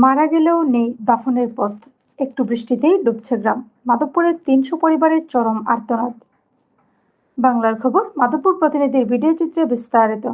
মারা গেলেও নেই দাফনের পথ। একটু বৃষ্টিতেই ডুবছে গ্রাম। মাধবপুরের ৩০০ পরিবারের চরম আর্তনাদ। বাংলার খবর, মাধবপুর প্রতিনিধির ভিডিও চিত্রে বিস্তারিত।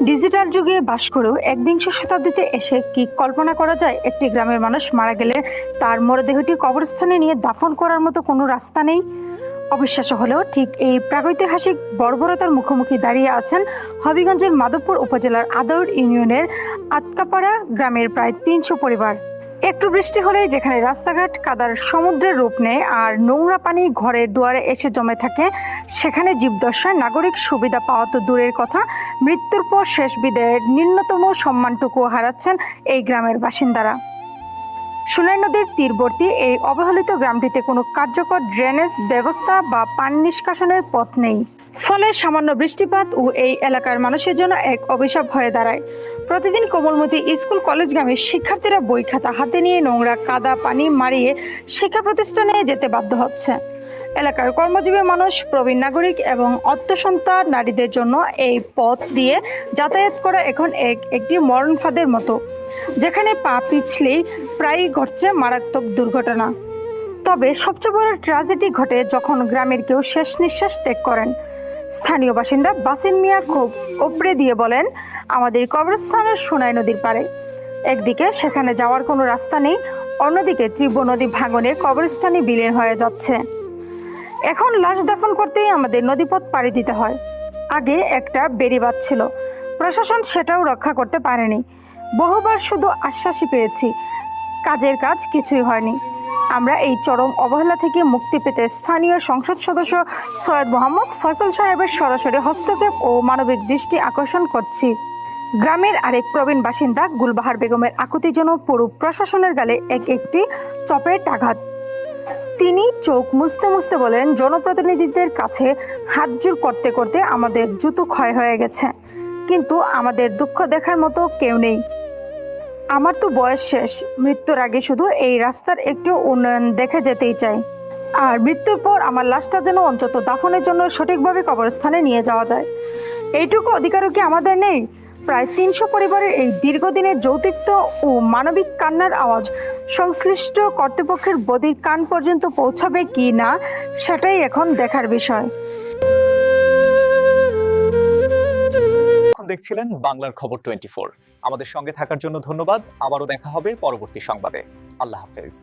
ডিজিটাল যুগে বাস করেও একবিংশ শতাব্দীতে এসে কি কল্পনা করা যায় একটি গ্রামের মানুষ মারা গেলে তার মরদেহটি কবরস্থানে নিয়ে দাফন করার মতো কোনো রাস্তা নেই? অবিশ্বাস্য হলেও ঠিক এই প্রাগৈতিহাসিক বর্বরতার মুখোমুখি দাঁড়িয়ে আছেন হবিগঞ্জের মাধবপুর উপজেলার আদৌর ইউনিয়নের আতকাপাড়া গ্রামের প্রায় ৩০০ পরিবার। একটু বৃষ্টি হলেই যেখানে রাস্তাঘাট কাদার সমুদ্রের রূপ নেয় আর নোংরা পানি ঘরের দুয়ারে এসে জমে থাকে, সেখানে জীবদশায় নাগরিক সুবিধা পাওয়া তো দূরের কথা, মৃত্যুর পর শেষ বিদায়ের ন্যূনতম সম্মানটুকু হারাচ্ছেন এই গ্রামের বাসিন্দারা। সুনাই নদীর তীরবর্তী এই অবহেলিত গ্রামটিতে কোনো কার্যকর ড্রেনেজ ব্যবস্থা বা পানি নিষ্কাশনের পথ নেই। ফলে সামান্য বৃষ্টিপাত ও এই এলাকার মানুষের জন্য এক অভিশাপ হয়ে দাঁড়ায়। প্রতিদিন কোমলমতি স্কুল কলেজগামী শিক্ষার্থীরা বই খাতা হাতে নিয়ে নোংরা কাদা পানি মারিয়ে শিক্ষা প্রতিষ্ঠানে যেতে বাধ্য হচ্ছে। এলাকার কর্মজীবী মানুষ, প্রবীণ নাগরিক এবং অত্যসন্তা নারীদের জন্য এই পথ দিয়ে যাতায়াত করা এখন একটি মরণ ফাঁদের মতো, যেখানে পা পিছলেই প্রায়ই ঘটছে মারাত্মক দুর্ঘটনা। তবে সবচেয়ে বড় ট্র্যাজেডি ঘটে যখন গ্রামের কেউ শেষ নিঃশ্বাস ত্যাগ করেন। স্থানীয় বাসিন্দা বাসিন মিয়া ক্ষোভ ওপড়ে দিয়ে বলেন, আমাদের কবরস্থানের সুনাই নদীর পাড়ে। একদিকে সেখানে যাওয়ার কোনো রাস্তা নেই, অন্যদিকে তীব্র নদী ভাঙনে কবরস্থানে বিলীন হয়ে যাচ্ছে। এখন লাশ দাফন করতেই আমাদের নদীপথ পাড়ি দিতে হয়। আগে একটা বেড়িবাঁধ ছিল, প্রশাসন সেটাও রক্ষা করতে পারেনি। বহুবার শুধু আশ্বাসই পেয়েছি, কাজের কাজ কিছুই হয়নি। আমরা এই চরম অবহেলা থেকে মুক্তি পেতে স্থানীয় সংসদ সদস্য সৈয়দ মোহাম্মদ ফয়সাল সাহেবের সরাসরি হস্তক্ষেপ ও মানবিক দৃষ্টি আকর্ষণ করছি। গ্রামের আরেক প্রবীণ বাসিন্দা গুলবাহার বেগমের আকুতি যেন পুরো প্রশাসনের গালে একটি চপেট আঘাত। তিনি চোখ মুছতে মুছতে বলেন, জনপ্রতিনিধিদের কাছে হাতজোড় করতে করতে আমাদের জুতো ক্ষয় হয়ে গেছে, কিন্তু আমাদের দুঃখ দেখার মতো কেউ নেই। আমার তো বয়স শেষ, মৃত্যুর আগে শুধু এই রাস্তার একটু উন্নয়ন দেখে যেতেই চাই। আর মৃত্যুর পর আমার লাশটা যেন অন্তত দাফনের জন্য সঠিকভাবে কবরস্থানে নিয়ে যাওয়া যায়, এইটুকু অধিকারও কি আমাদের নেই? প্রায় ৩০০ পরিবারের এই দীর্ঘদিনের যৌতিত্ব ও মানবিক কান্নার আওয়াজ সংশ্লিষ্ট কর্তৃপক্ষের বদির কান পর্যন্ত পৌঁছাবে কি না, সেটাই এখন দেখার বিষয়। দেখছিলেন বাংলার খবর 24। আমাদের সঙ্গে থাকার জন্য ধন্যবাদ। আবারও দেখা হবে পরবর্তী সংবাদে। আল্লাহ হাফেজ।